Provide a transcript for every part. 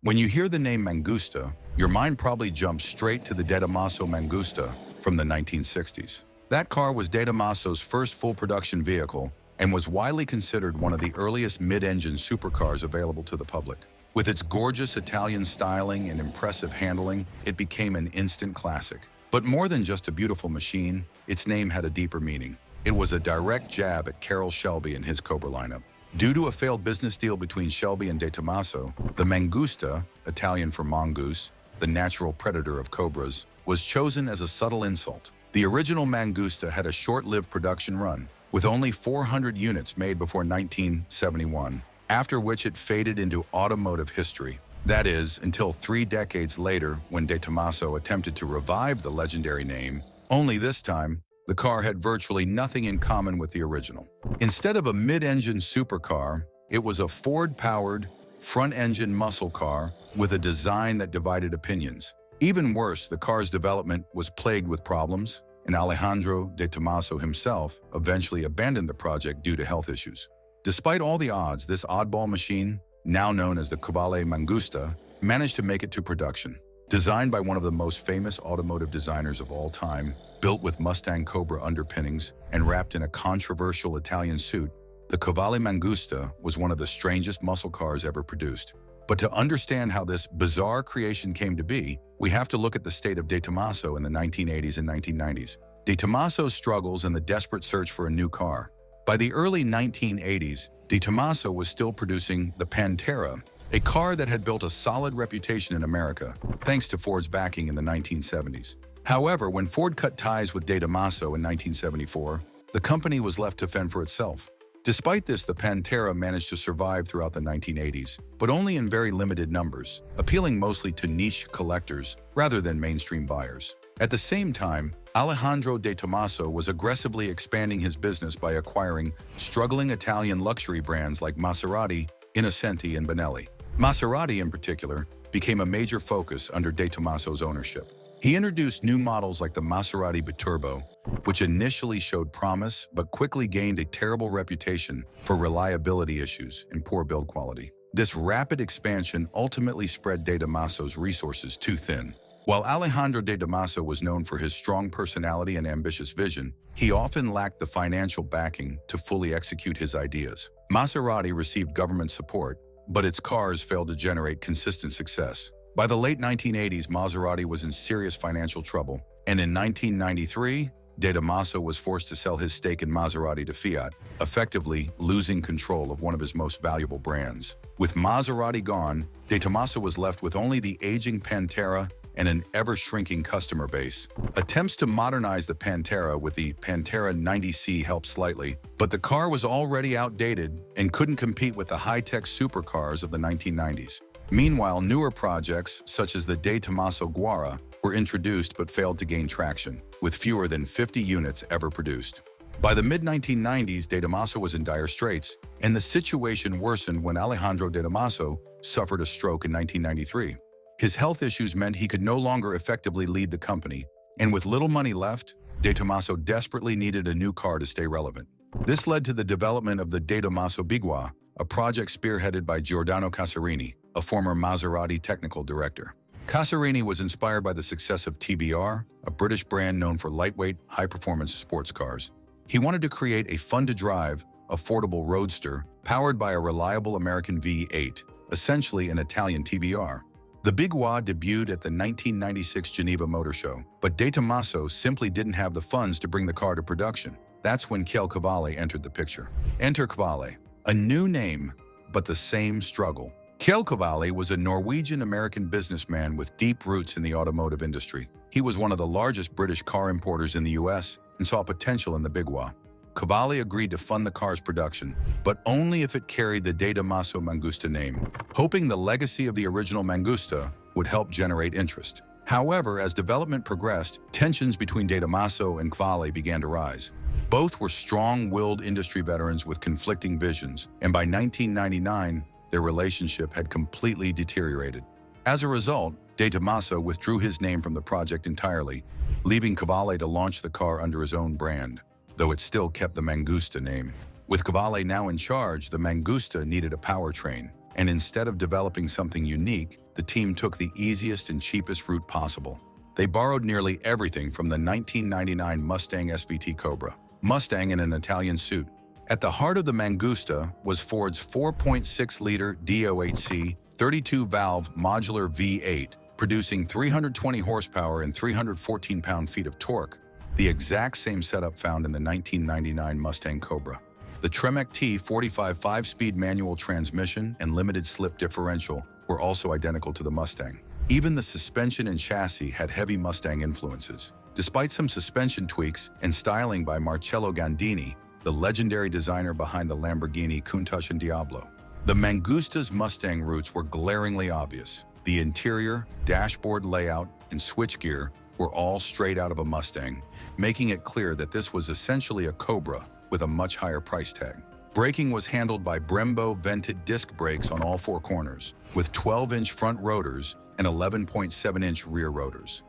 When you hear the name Mangusta, your mind probably jumps straight to the Tomaso Mangusta from the 1960s. That car was Tomaso's first full production vehicle and was widely considered one of the earliest mid-engine supercars available to the public. With its gorgeous Italian styling and impressive handling, it became an instant classic. But more than just a beautiful machine, its name had a deeper meaning. It was a direct jab at Carroll Shelby and his Cobra lineup. Due to a failed business deal between Shelby and Tomaso, the Mangusta, Italian for mongoose, the natural predator of Cobras, was chosen as a subtle insult. The original Mangusta had a short-lived production run, with only 400 units made before 1971, after which it faded into automotive history. That is, until 3 decades later when Tomaso attempted to revive the legendary name, only this time, the car had virtually nothing in common with the original. Instead of a mid-engine supercar, it was a Ford-powered, front-engine muscle car with a design that divided opinions. Even worse, the car's development was plagued with problems, and Alejandro de Tomaso himself eventually abandoned the project due to health issues. Despite all the odds, this oddball machine, now known as the Qvale Mangusta, managed to make it to production. Designed by one of the most famous automotive designers of all time, built with Mustang Cobra underpinnings and wrapped in a controversial Italian suit, the Qvale Mangusta was one of the strangest muscle cars ever produced. But to understand how this bizarre creation came to be, we have to look at the state of Tomaso in the 1980s and 1990s. Tomaso's struggles and the desperate search for a new car. By the early 1980s, Tomaso was still producing the Pantera, a car that had built a solid reputation in America, thanks to Ford's backing in the 1970s. However, when Ford cut ties with Tomaso in 1974, the company was left to fend for itself. Despite this, the Pantera managed to survive throughout the 1980s, but only in very limited numbers, appealing mostly to niche collectors rather than mainstream buyers. At the same time, Alejandro de Tomaso was aggressively expanding his business by acquiring struggling Italian luxury brands like Maserati, Innocenti, and Benelli. Maserati, in particular, became a major focus under De Tomaso's ownership. He introduced new models like the Maserati Biturbo, which initially showed promise but quickly gained a terrible reputation for reliability issues and poor build quality. This rapid expansion ultimately spread De Tomaso's resources too thin. While Alejandro de Tomaso was known for his strong personality and ambitious vision, he often lacked the financial backing to fully execute his ideas. Maserati received government support, but its cars failed to generate consistent success. By the late 1980s, Maserati was in serious financial trouble, and in 1993, De Tomaso was forced to sell his stake in Maserati to Fiat, effectively losing control of one of his most valuable brands. With Maserati gone, De Tomaso was left with only the aging Pantera and an ever-shrinking customer base. Attempts to modernize the Pantera with the Pantera 90C helped slightly, but the car was already outdated and couldn't compete with the high-tech supercars of the 1990s. Meanwhile, newer projects, such as the De Tomaso Guara, were introduced but failed to gain traction, with fewer than 50 units ever produced. By the mid-1990s, De Tomaso was in dire straits, and the situation worsened when Alejandro de Tomaso suffered a stroke in 1993. His health issues meant he could no longer effectively lead the company, and with little money left, De Tomaso desperately needed a new car to stay relevant. This led to the development of the De Tomaso Bigua, a project spearheaded by Giordano Casarini, a former Maserati technical director. Casarini was inspired by the success of TBR, a British brand known for lightweight, high-performance sports cars. He wanted to create a fun-to-drive, affordable roadster powered by a reliable American V8, essentially an Italian TBR. The Bigua debuted at the 1996 Geneva Motor Show, but De Tomaso simply didn't have the funds to bring the car to production. That's when Kjell Qvale entered the picture. Enter Qvale, a new name, but the same struggle. Kjell Qvale was a Norwegian-American businessman with deep roots in the automotive industry. He was one of the largest British car importers in the US and saw potential in the Bigua. Qvale agreed to fund the car's production, but only if it carried the De Tomaso Mangusta name, hoping the legacy of the original Mangusta would help generate interest. However, as development progressed, tensions between De Tomaso and Qvale began to rise. Both were strong-willed industry veterans with conflicting visions, and by 1999, their relationship had completely deteriorated. As a result, De Tomaso withdrew his name from the project entirely, leaving Qvale to launch the car under his own brand, though it still kept the Mangusta name. With Qvale now in charge, the Mangusta needed a powertrain. and instead of developing something unique, the team took the easiest and cheapest route possible. They borrowed nearly everything from the 1999 Mustang SVT Cobra, Mustang in an Italian suit. At the heart of the Mangusta was Ford's 4.6-liter DOHC 32-valve modular V8, producing 320 horsepower and 314 pound-feet of torque, the exact same setup found in the 1999 Mustang Cobra. The Tremec T45 5-speed manual transmission and limited slip differential were also identical to the Mustang. Even the suspension and chassis had heavy Mustang influences. Despite some suspension tweaks and styling by Marcello Gandini, the legendary designer behind the Lamborghini Countach and Diablo, the Mangusta's Mustang roots were glaringly obvious. The interior, dashboard layout, and switchgear were all straight out of a Mustang, making it clear that this was essentially a Cobra with a much higher price tag. Braking was handled by Brembo vented disc brakes on all four corners, with 12-inch front rotors and 11.7-inch rear rotors.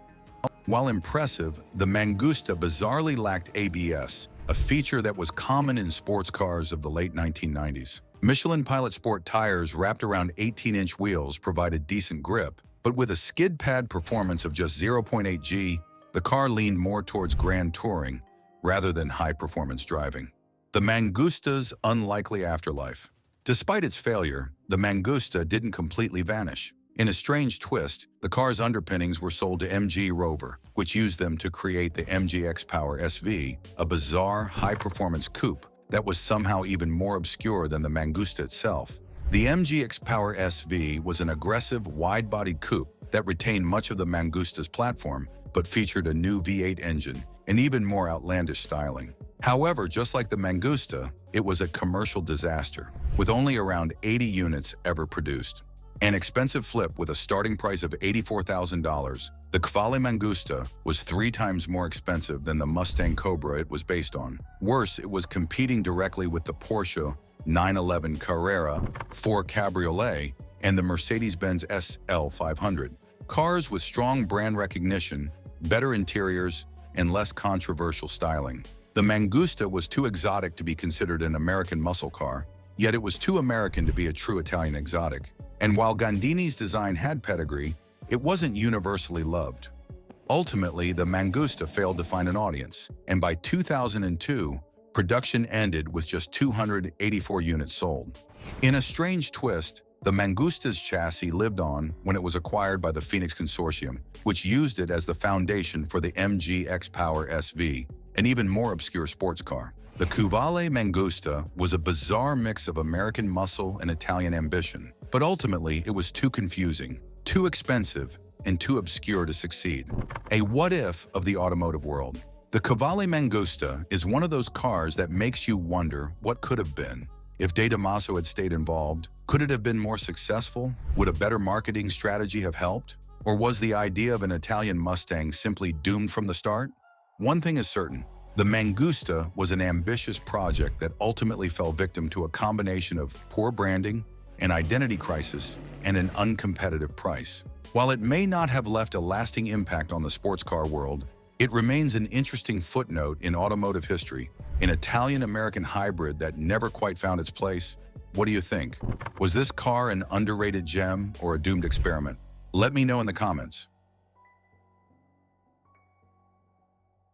While impressive, the Mangusta bizarrely lacked ABS, a feature that was common in sports cars of the late 1990s. Michelin Pilot Sport tires wrapped around 18-inch wheels provided decent grip, but with a skid pad performance of just 0.8 G, the car leaned more towards grand touring rather than high-performance driving. The Mangusta's unlikely afterlife. Despite its failure, the Mangusta didn't completely vanish. In a strange twist, the car's underpinnings were sold to MG Rover, which used them to create the MG X-Power SV, a bizarre, high-performance coupe that was somehow even more obscure than the Mangusta itself. The MG X-Power SV was an aggressive, wide-bodied coupe that retained much of the Mangusta's platform, but featured a new V8 engine and even more outlandish styling. However, just like the Mangusta, it was a commercial disaster, with only around 80 units ever produced. An expensive flip with a starting price of $84,000, the Qvale Mangusta was 3 times more expensive than the Mustang Cobra it was based on. Worse, it was competing directly with the Porsche 911 Carrera 4 Cabriolet and the Mercedes-Benz SL 500. Cars with strong brand recognition, better interiors, and less controversial styling. The Mangusta was too exotic to be considered an American muscle car, yet it was too American to be a true Italian exotic. And while Gandini's design had pedigree, it wasn't universally loved. Ultimately, the Mangusta failed to find an audience, and by 2002, production ended with just 284 units sold. In a strange twist, the Mangusta's chassis lived on when it was acquired by the Phoenix Consortium, which used it as the foundation for the MG X-Power SV, an even more obscure sports car. The Qvale Mangusta was a bizarre mix of American muscle and Italian ambition, but ultimately it was too confusing, too expensive, and too obscure to succeed. A what-if of the automotive world. The Qvale Mangusta is one of those cars that makes you wonder what could have been. If Tomaso had stayed involved, could it have been more successful? Would a better marketing strategy have helped? Or was the idea of an Italian Mustang simply doomed from the start? One thing is certain. The Mangusta was an ambitious project that ultimately fell victim to a combination of poor branding, an identity crisis, and an uncompetitive price. While it may not have left a lasting impact on the sports car world, it remains an interesting footnote in automotive history, an Italian-American hybrid that never quite found its place. What do you think? Was this car an underrated gem or a doomed experiment? Let me know in the comments.